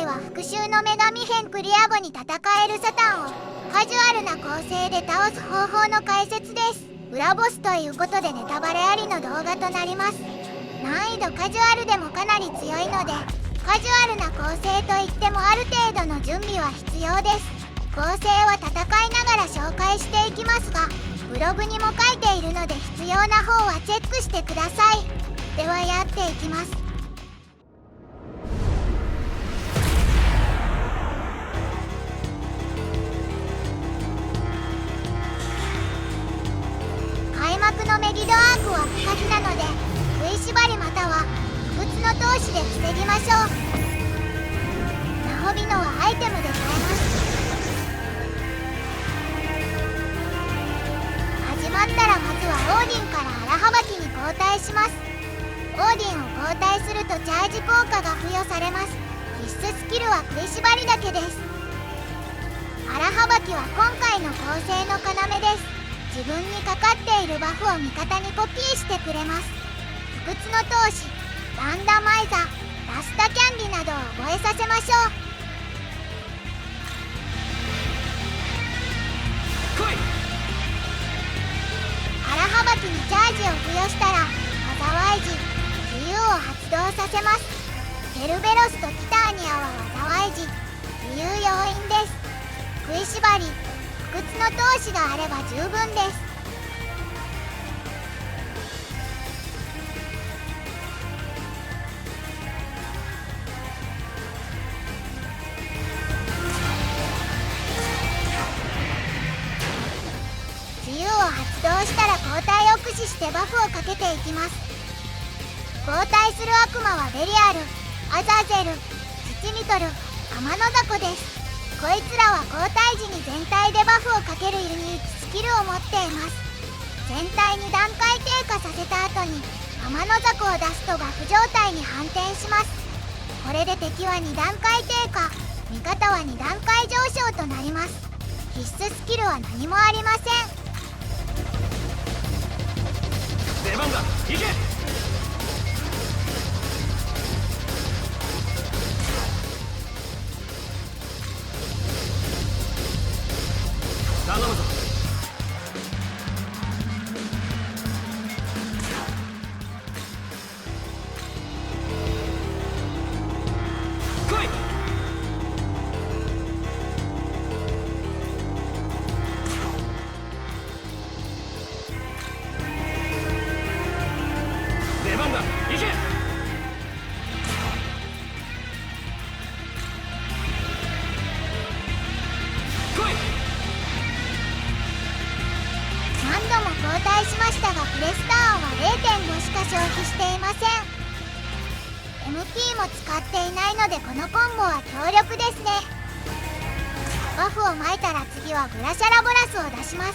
は復讐の女神編クリア後に戦えるサタンをカジュアルな構成で倒す方法の解説です。裏ボスということでネタバレありの動画となります。難易度カジュアルでもかなり強いので、カジュアルな構成といってもある程度の準備は必要です。構成は戦いながら紹介していきますが、ブログにも書いているので必要な方はチェックしてください。ではやっていきます。開幕のメギドアークは不可避なので、食いしばりまたは不屈の闘志で防ぎましょう。ナホビノはアイテムで耐えます。始まったらまずはオーディンから荒はばきに交代します。オーディンを交代するとチャージ効果が付与されます。必須スキルは食いしばりだけです。荒はばきは今回の構成の要です。自分にかかっているバフを味方にコピーしてくれます。不屈の闘志、ランダマイザー、ラスタキャンディなどを覚えさせましょう。荒はばきにチャージを付与したら災い時自由を発動させます。ケルベロスとキターニアは災い時自由要因です。食いしばり、不屈の闘志があれば十分です。自由を発動したら交代を駆使してバフをかけていきます。交代する悪魔はベリアル、アザゼル、チチミトル、天のダコです。こいつらは交代時に全体でバフをかけるユニークスキルを持っています。全体に段階低下させた後に天のザコを出すとバフ状態に反転します。これで敵は2段階低下、味方は2段階上昇となります。必須スキルは何もありません。出番だ、行け。頼むぞ。来い。出番だ、行け。何度も交代しましたがプレスターンは 0.5 しか消費していません。 MP も使っていないのでこのコンボは強力ですね。バフを撒いたら次はグラシャラボラスを出します。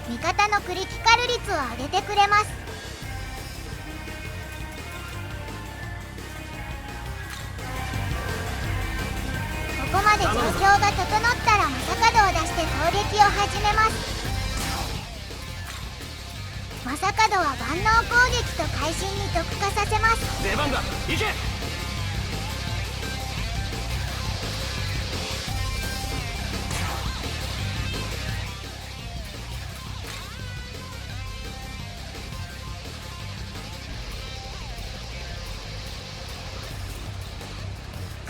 味方のクリティカル率を上げてくれます。ここまで状況が整ったらマサカドを出して攻撃を始めます。マサカドは万能攻撃と会心に特化させます。出番だ、行け。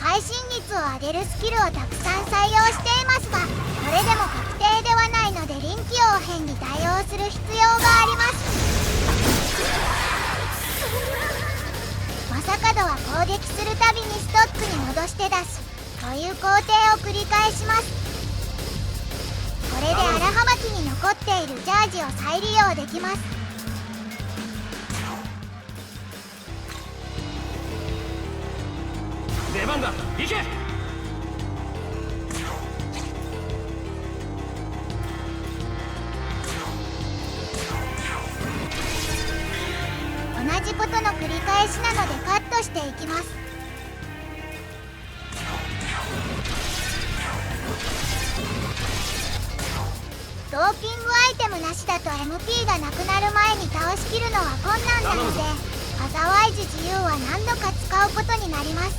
会心率を上げるスキルをたくさん採用していますが、これでも確定ではないので臨機応変に対応する必要があります。マサカドは攻撃するたびにストックに戻して出すという工程を繰り返します。これで荒はばきに残っているチャージを再利用できます。出番だ、行け。同じことの繰り返しなのでカットしていきます。ドーピングアイテムなしだと MP がなくなる前に倒しきるのは困難なので、災い時自由は何度か使うことになります。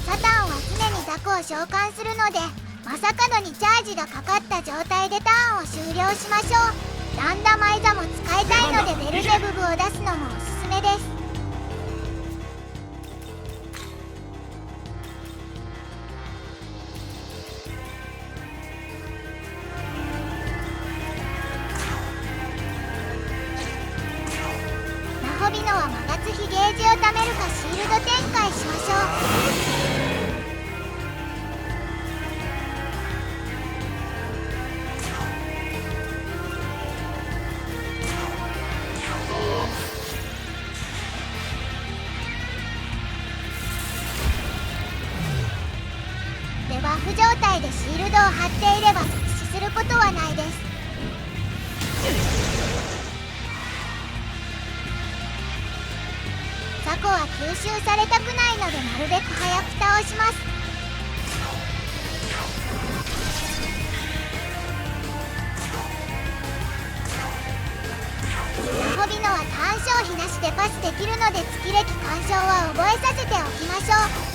サタンは常にザクを召喚するので、まさかのにチャージがかかった状態でターンを終了しましょう。ランダマイザも使いたいのでベルゼブブを出すのもおすすめです。ナホビノはマガツヒゲージを貯めるかシールド展開しましょう。デバフ状態でシールドを貼っていれば即死することはないです。ザコは吸収されたくないのでなるべく早く倒します。ナホビノはターン消費なしでパスできるので月歴干渉は覚えさせておきましょう。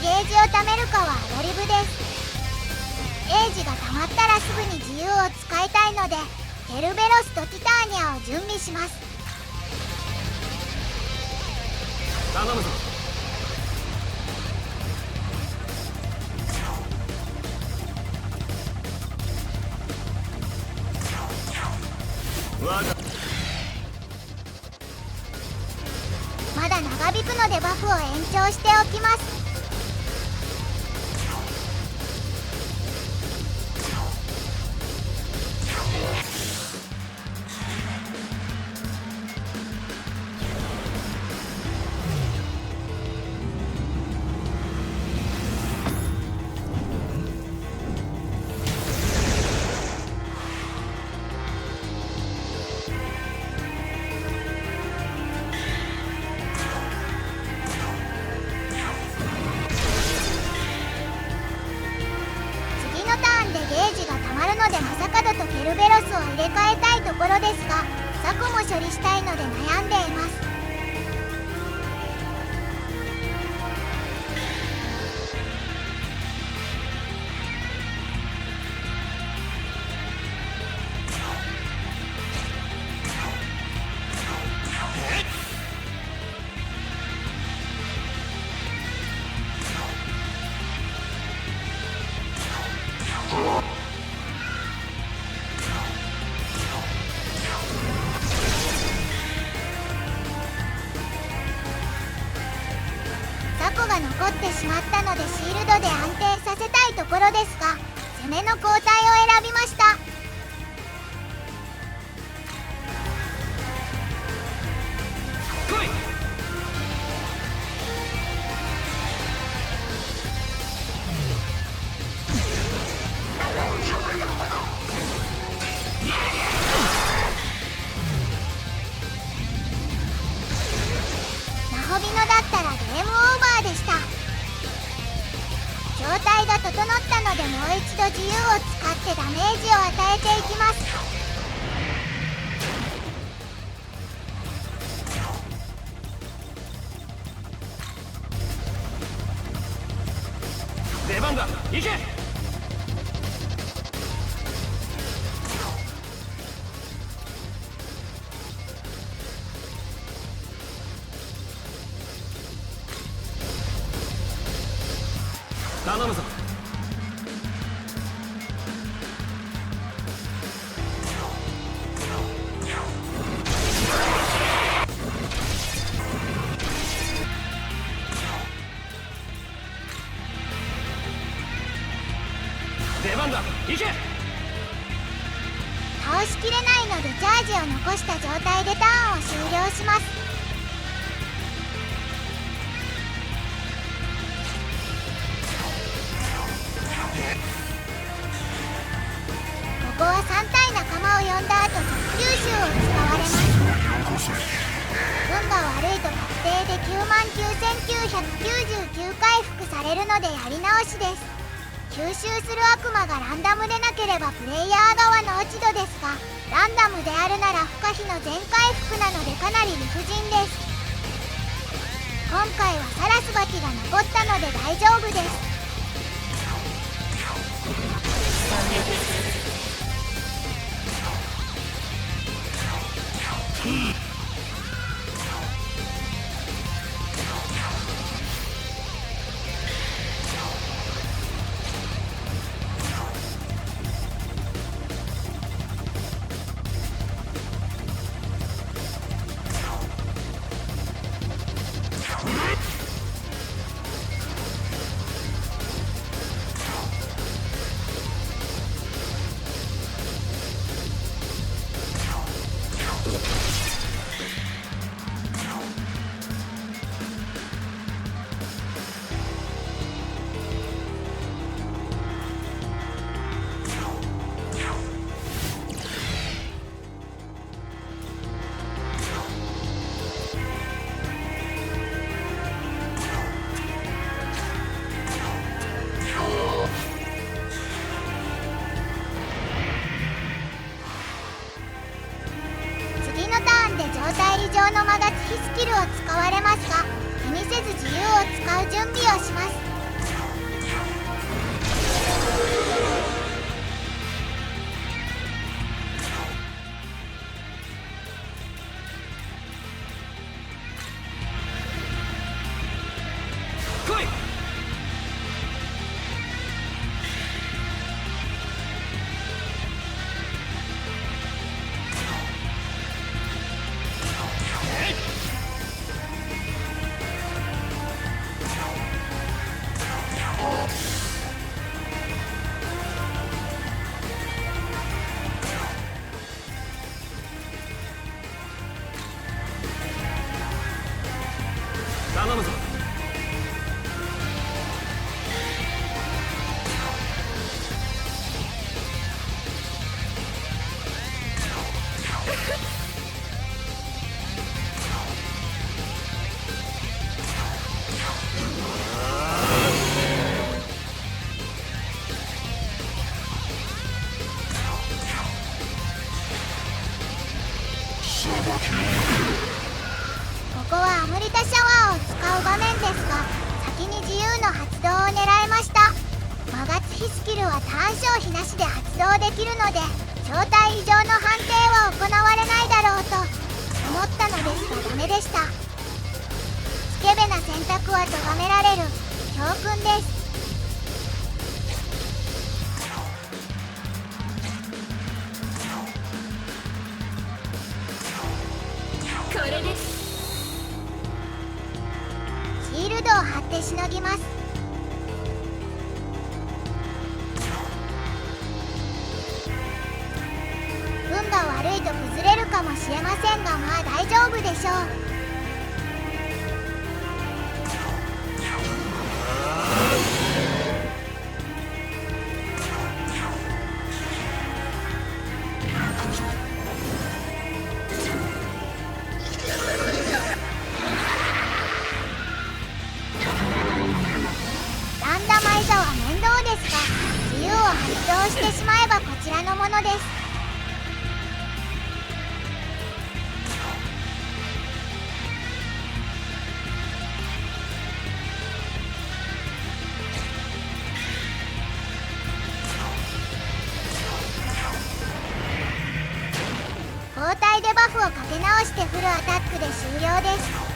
ゲージを貯めるかはアドリブです。エイジが溜まったらすぐに自由を使いたいのでケルベロスとティターニャを準備します。頼むぞ。まだ長引くのでバフを延長しておきます。ゲージが溜まるのでマサカドとケルベロスを入れ替えたいところですが、ザコも処理したいので悩んでいます。ザコが残ってしまったのでシールドで安定させたいところですが、攻めの交代を選びました。来い。ナホビノだったらゲームオーバーでした。状態が整ったのでもう一度自由を使ってダメージを与えていきます。出番だ、行け。頼むぞ。出番だ、行け。倒しきれないのでチャージを残した状態でターンを終了します。ここは3体仲間を呼んだ後即吸収を使われます。運が悪いと確定で99,999回復されるのでやり直しです。吸収する悪魔がランダムでなければプレイヤー側の落ち度ですが、ランダムであるなら不可避の全回復なのでかなり理不尽です。今回はサラスバティが残ったので大丈夫です。状態異常のマガツヒスキルを使われますが、気にせず自由を使う準備をします。頼むぞ。ここはアムリタシャワーを使う場面ですが、先に自由の発動を狙いました。マガツヒスキルはターン消費なしで発動できるので、状態異常の判定は行われないだろうと思ったのですがダメでした。スケベな選択は咎められる教訓です。これでシールドを貼ってしのぎます。運が悪いと崩れるかもしれませんが、まあ大丈夫でしょう。ランダマイザは面倒ですが、自由を発動してしまえばこちらのものです。交代でバフをかけ直してフルアタックで終了です。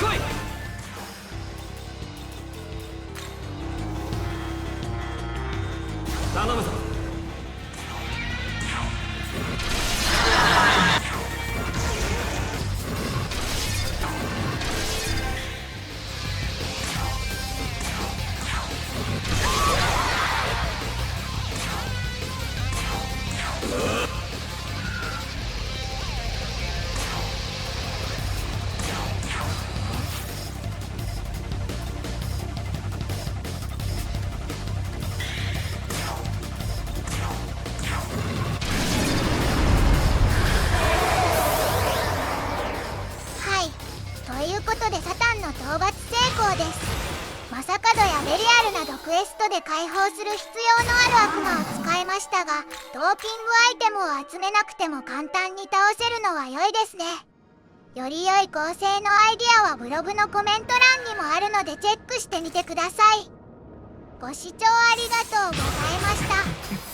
来い。頼むぞ。ことでサタンの討伐成功です。マサカドやベリアルなどクエストで解放する必要のある悪魔を使いましたが、ドーピングアイテムを集めなくても簡単に倒せるのは良いですね。より良い構成のアイディアはブログのコメント欄にもあるのでチェックしてみてください。ご視聴ありがとうございました。